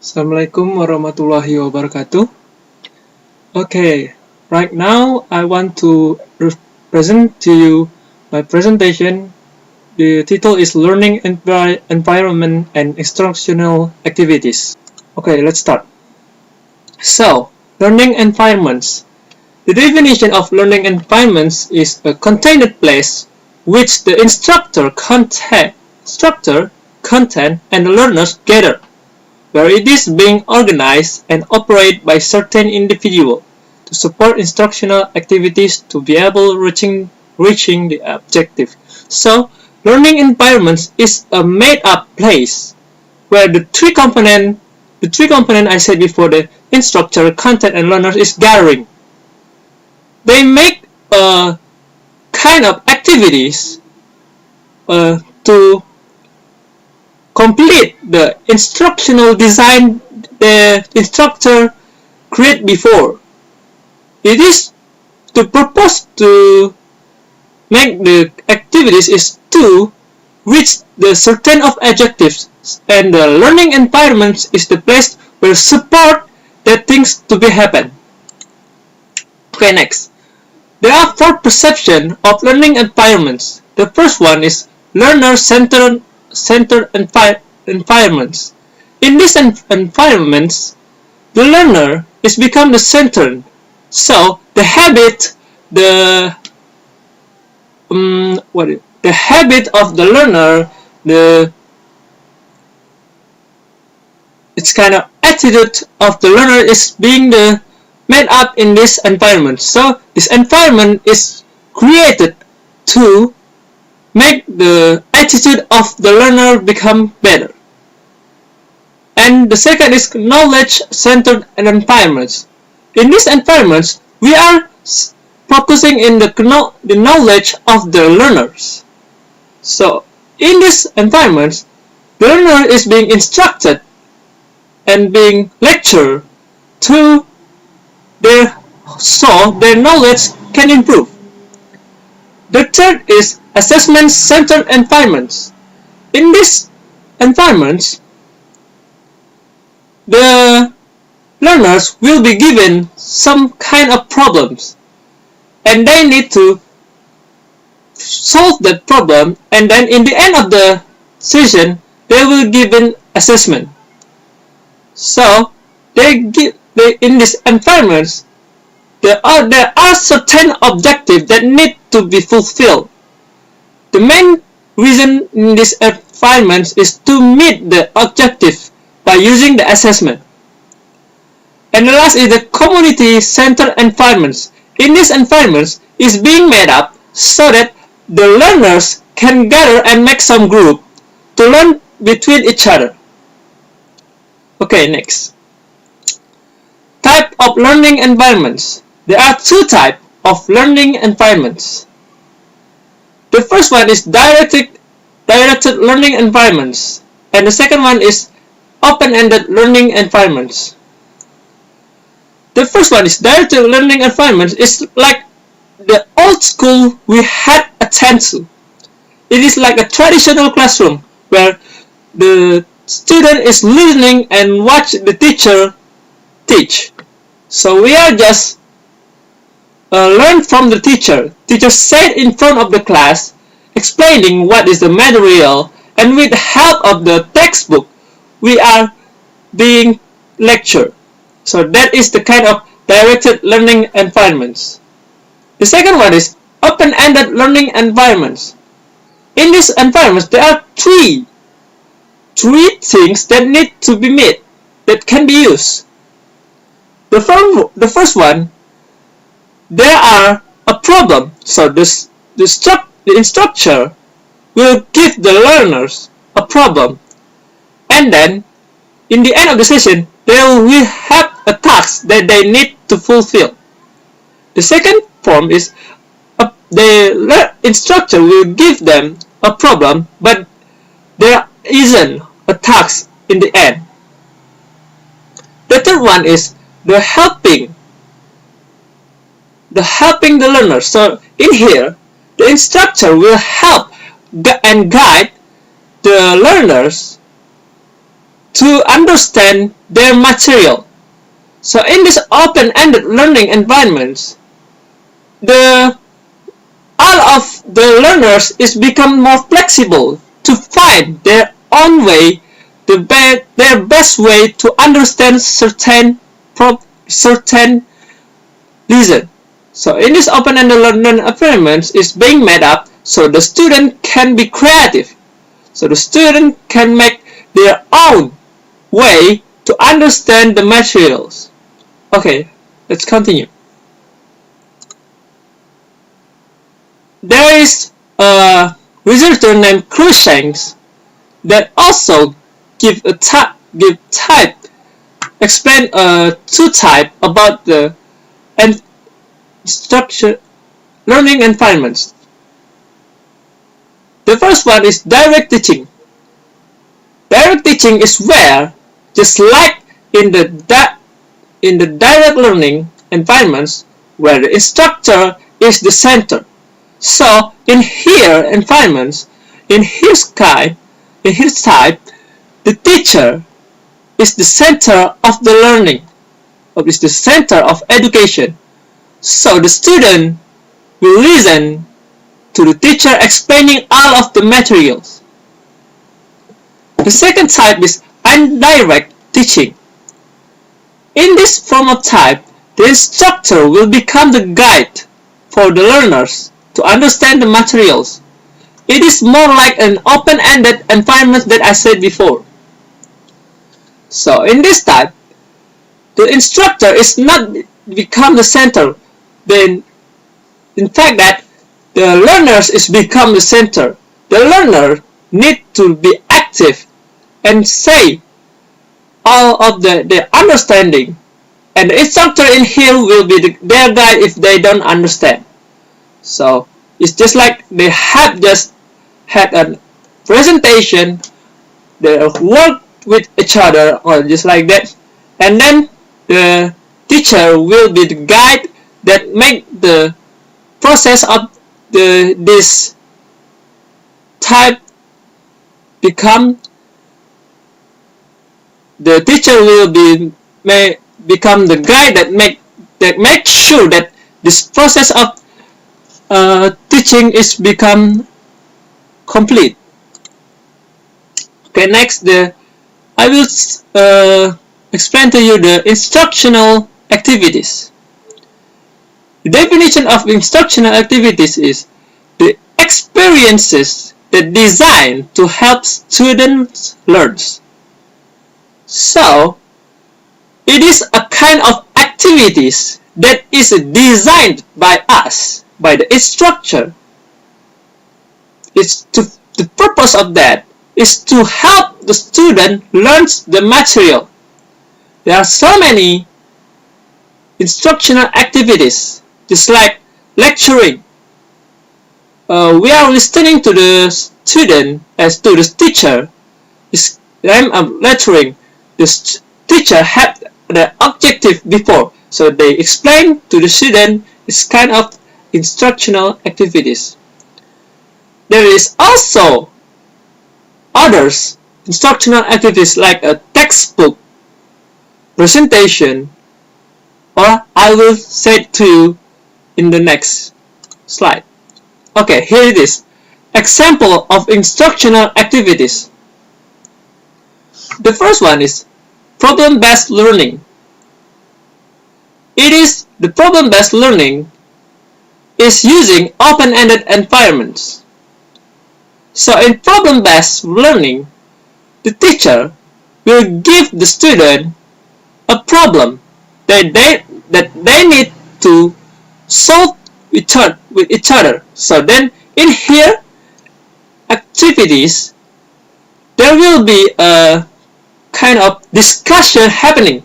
Assalamualaikum warahmatullahi wabarakatuh. Okay, right now I want to present to you my presentation. The title is Learning Environment and Instructional Activities. Okay, let's start. So, learning environments. The definition of learning environments is a contained place which the instructor, content, and the learners gather, where it is being organized and operated by certain individuals to support instructional activities to be able reaching the objective. So, learning environments is a made-up place where the three component I said before, the instructor, content, and learners is gathering. They make a kind of activities to complete the instructional design the instructor created before. It is to propose to make the activities is to reach the certain of objectives, and the learning environment is the place where support that things to be happen. Okay, next. There are four perceptions of learning environments. The first one is learner-centered environments. In these environments, the learner is become the center. So the habit, the habit of the learner, it's kind of attitude of the learner is being made up in this environment. So this environment is created to make the attitude of the learner become better. And the second is knowledge-centered environments. In these environments, we are focusing in the knowledge of the learners. So in these environments, the learner is being instructed and being lectured to so their knowledge can improve. The third is assessment-centered environments. In these environments, the learners will be given some kind of problems, and they need to solve that problem, and then in the end of the session, they will given assessment. So in these environments, there are certain objectives that need to be fulfilled. The main reason in these environments is to meet the objective by using the assessment. And the last is the community-centered environments. In these environments, is being made up so that the learners can gather and make some group to learn between each other. Okay, next. Type of learning environments. There are two types of learning environments. The first one is directed learning environments, and the second one is open-ended learning environments. The first one is directed learning environments. It's like the old school we had attend to. It is like a traditional classroom where the student is listening and watch the teacher teach. So we are just learn from the teacher. Teacher sat in front of the class explaining what is the material, and with the help of the textbook we are being lectured. So that is the kind of directed learning environments. The second one is open-ended learning environments. In these environments, there are three things that need to be made that can be used. The first one, there are a problem. So the instructor will give the learners a problem, and then in the end of the session, they will have a task that they need to fulfill. The second form is the instructor will give them a problem, but there isn't a task in the end. The third one is the helping the learners. So in here, the instructor will help and guide the learners to understand their material. So in this open-ended learning environments, the all of the learners is become more flexible to find their own way, their best way to understand certain reason. So in this open-ended learning environment is being made up so the student can be creative. So the student can make their own way to understand the materials. Okay, let's continue. There is a researcher named Cruikshanks that also explain two type about the structure learning environments. The first one is direct teaching. Direct teaching is where, just like in the direct learning environments, where the instructor is the center. So in here environments, in his type, the teacher is the center of the learning, or is the center of education. So the student will listen to the teacher explaining all of the materials. The second type is indirect teaching. In this form of type, the instructor will become the guide for the learners to understand the materials. It is more like an open-ended environment that I said before. So in this type, the instructor is not become the center. Then, in fact, that the learners is become the center. The learner need to be active and say all of their understanding, and the instructor in here will be their guide if they don't understand. So it's just like they have just had a presentation, they work with each other or just like that, and then the teacher will be the guide that make the process of this type become. The teacher will become the guide that make sure that this process of teaching is become complete. Okay, next I will explain to you the instructional activities. The definition of instructional activities is the experiences that designed to help students learn. So, it is a kind of activities that is designed by us, by the instructor. The purpose of that is to help the student learn the material. There are so many instructional activities, just like lecturing. We are listening to the student as to the teacher. I'm lecturing. The teacher had the objective before, so they explain to the student. It's kind of instructional activities. There is also others instructional activities like a textbook presentation, or I will say it to you in the next slide. Okay, here it is. Example of instructional activities. The first one is problem-based learning. The problem-based learning is using open-ended environments. So in problem-based learning, the teacher will give the student a problem that they need to solve with each other. So then in here activities, there will be a kind of discussion happening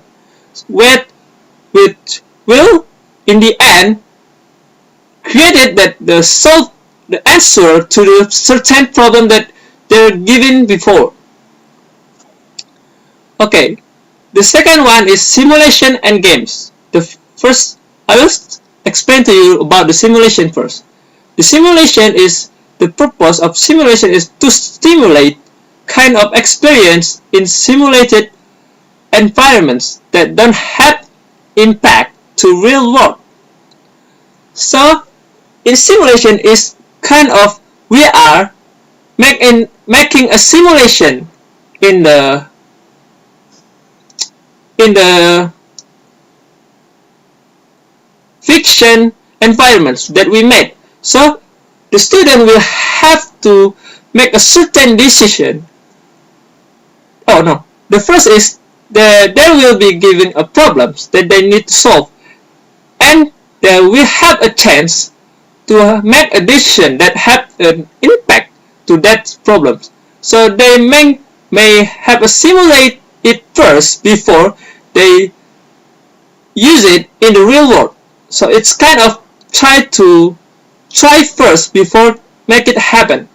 which will in the end create that the answer to the certain problem that they're given before. Okay, the second one is simulation and games. I will explain to you about the simulation first. The purpose of simulation is to stimulate kind of experience in simulated environments that don't have impact to real world. So in simulation is kind of we are making a simulation in the fiction environments that we made. So the student will have to make a certain decision. Oh no, the first is they will be given a problems that they need to solve, and they will have a chance to make a decision that have an impact to that problems. So they may have a simulate it first before they use it in the real world. So it's kind of try first before make it happen.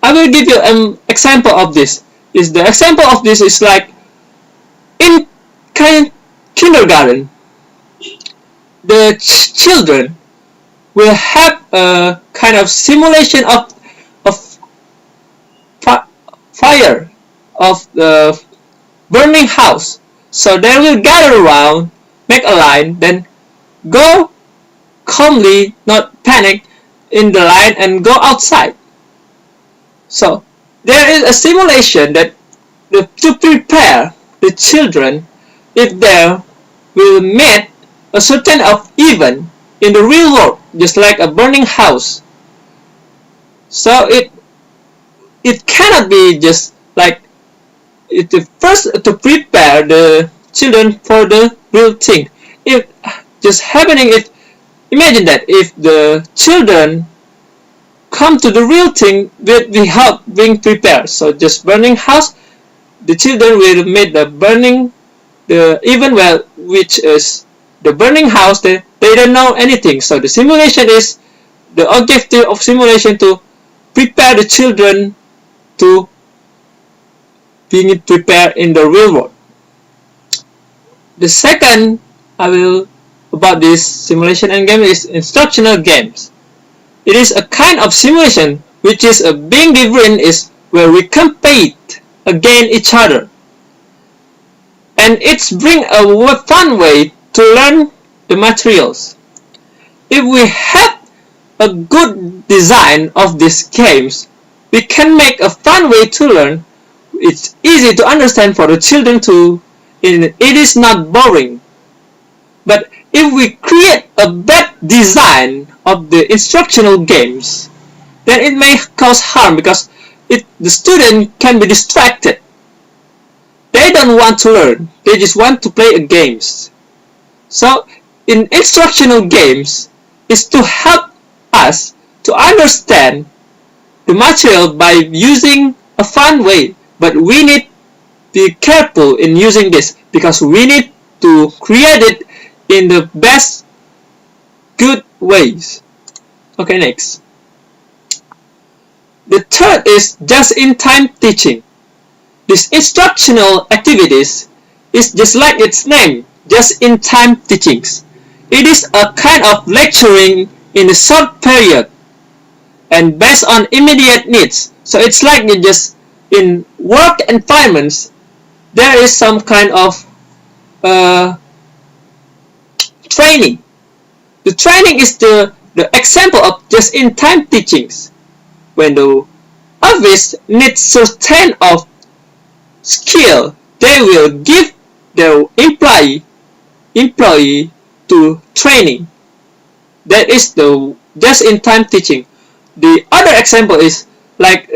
I will give you an example of this. The example of this is like in kindergarten, the children will have a kind of simulation of fire of the burning house. So they will gather around, make a line, then go calmly, not panic, in the line and go outside. So there is a simulation that to prepare the children if they will meet a certain of event in the real world, just like a burning house. So it cannot be just like it first to prepare the children for the real thing. If just happening, if imagine that if the children come to the real thing without being prepared, so just burning house, the children will make the burning the even well which is the burning house. They don't know anything. So the simulation is the objective of simulation to prepare the children to being prepared in the real world. The second I will about this simulation and game is instructional games. It is a kind of simulation which is being different is where we compete against each other, and it's bring a fun way to learn the materials. If we have a good design of these games, we can make a fun way to learn. It's easy to understand for the children too. It is not boring. But if we create a bad design of the instructional games, then it may cause harm because the student can be distracted. They don't want to learn. They just want to play games. So in instructional games is to help us to understand the material by using a fun way. But we need to be careful in using this because we need to create it in the best good ways. Okay, next. The third is just-in-time teaching. This instructional activities is just like its name, just-in-time teachings. It is a kind of lecturing in a short period and based on immediate needs. So it's like you just in work environments, there is some kind of training. The training is the example of just-in-time teachings. When the office needs certain of skill, they will give their employee to training. That is the just-in-time teaching. The other example is like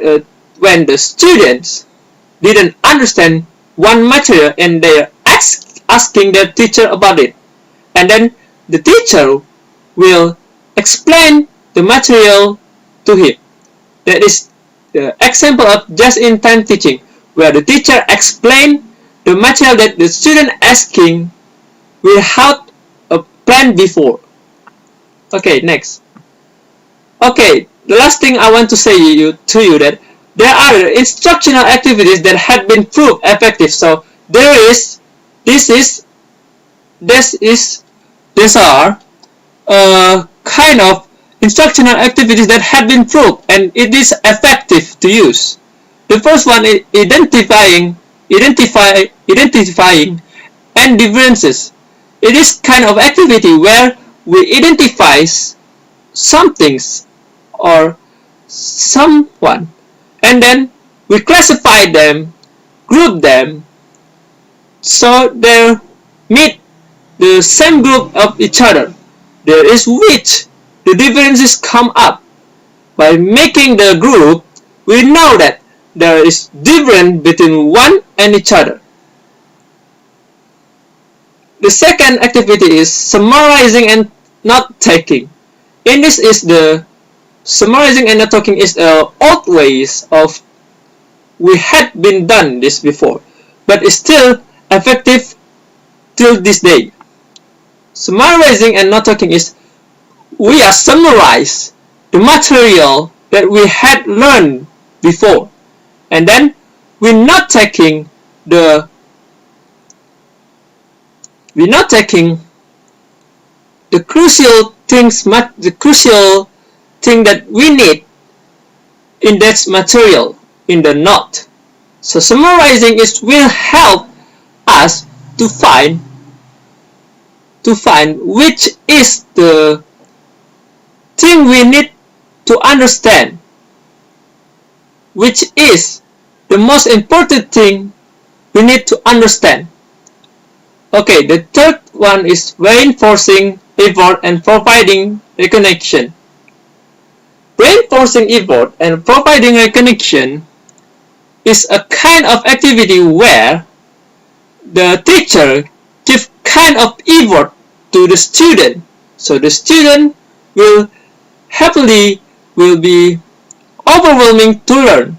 when the students didn't understand one material and they are asking their teacher about it, and then the teacher will explain the material to him. That is the example of just-in-time teaching, where the teacher explains the material that the student asking without a plan before. Okay, next. Okay, the last thing I want to say to you that there are instructional activities that have been proved effective. So these are kind of instructional activities that have been proved and it is effective to use. The first one is identifying and differences. It is kind of activity where we identify some things or someone, and then we classify them, group them, so they meet the same group of each other. There is which the differences come up. By making the group, we know that there is difference between one and each other. The second activity is summarizing and note taking. In this is the summarizing and note taking is old ways of we had been done this before, but it's still effective till this day. Summarizing and note taking is we are summarize the material that we had learned before, and then we're not taking the crucial things, the crucial thing that we need in that material in the note. So summarizing will help us to find which is the thing we need to understand, which is the most important thing we need to understand. Okay, the third one is reinforcing effort and providing recognition. Reinforcing effort and providing recognition is a kind of activity where the teacher gives kind of effort to the student, so the student will be overwhelming to learn.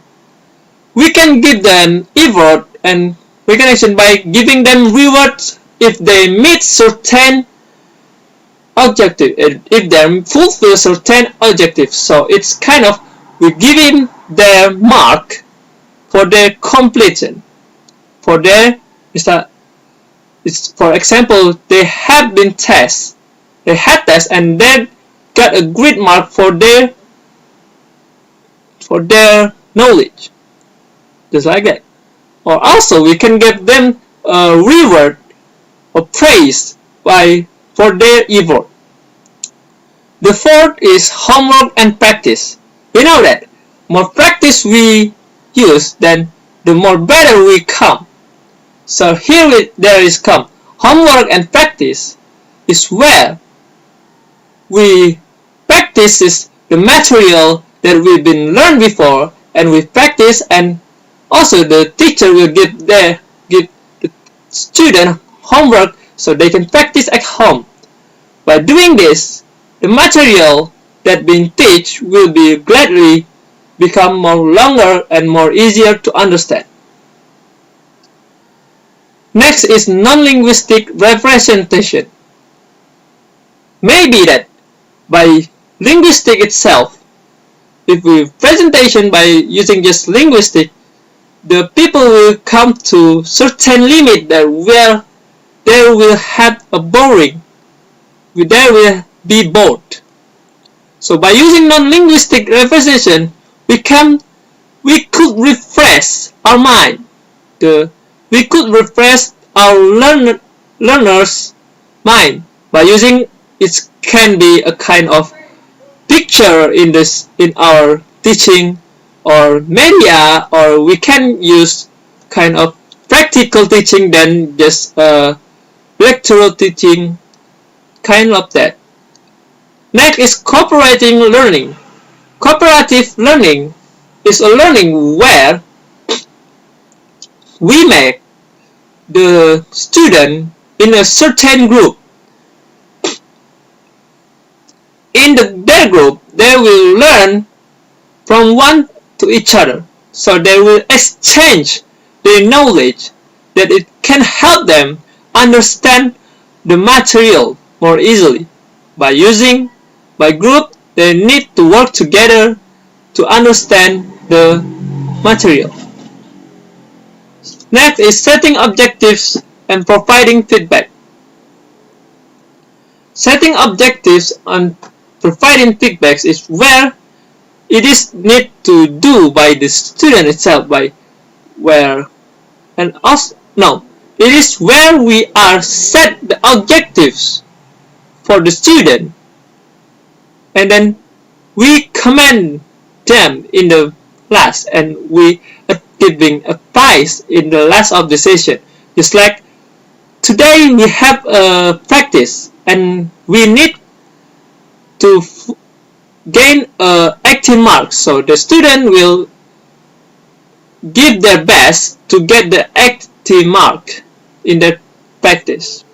We can give them effort and recognition by giving them rewards if they meet certain objectives, if they fulfill certain objectives. So it's kind of we give them their mark for their completion. For example, they have been tests. They had tests and then got a great mark for their knowledge, just like that. Or also we can give them a reward or praise for their effort. The fourth is homework and practice. We know that more practice we use, then the more better we come. So here there is come homework and practice is where we practice the material that we've been learned before, and we practice, and also the teacher will give the student homework so they can practice at home. By doing this, the material that being taught will be gradually become more longer and more easier to understand. Next is non-linguistic representation. Maybe that by linguistic itself, if we presentation by using just linguistic, the people will come to certain limit that where they will have a boring, they will be bored. So by using non-linguistic representation, we could refresh our mind. We could refresh our learner's mind by using it. Can be a kind of picture in our teaching or media, or we can use kind of practical teaching than just lectural teaching, kind of that. Next is cooperating learning. Cooperative learning is a learning where we make the student in a certain group. In their group, they will learn from one to each other. So they will exchange their knowledge that it can help them understand the material more easily. By group, they need to work together to understand the material. Next is setting objectives and providing feedback. Setting objectives and providing feedbacks is where it is need to do by the student itself, by where and also no, it is where we are set the objectives for the student, and then we command them in the class, and we are giving a prize in the last of the session. Just like today we have a practice and we need to gain 80 marks, so the student will give their best to get the 80 mark in their practice,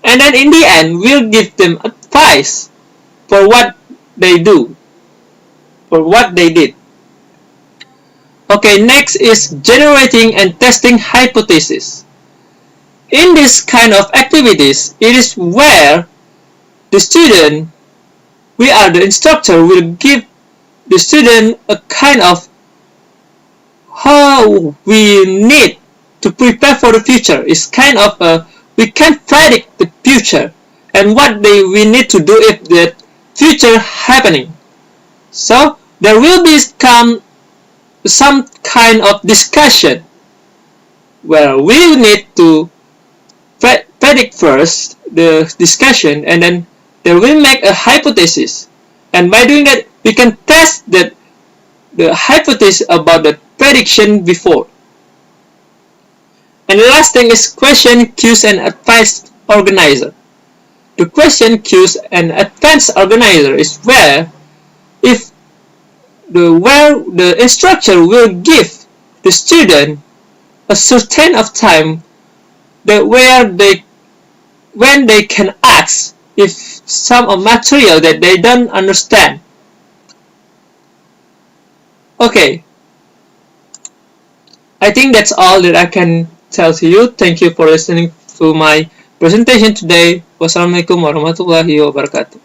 and then in the end we'll give them advice for what they do, for what they did. Okay, next is generating and testing hypotheses. In this kind of activities, it is where the student, we are the instructor, will give the student a kind of how we need to prepare for the future. It's kind of we can predict the future and what we need to do if the future happening. So there will be some kind of discussion where we need to predict first the discussion, and then they will make a hypothesis, and by doing that we can test the hypothesis about the prediction before. And the last thing is question, cues, and advice organizer. The question, cues, and advice organizer is where the instructor will give the student a certain of time that when they can ask if some of material that they don't understand. Okay, I think that's all that I can tell to you. Thank you for listening to my presentation today. Wassalamualaikum warahmatullahi wabarakatuh.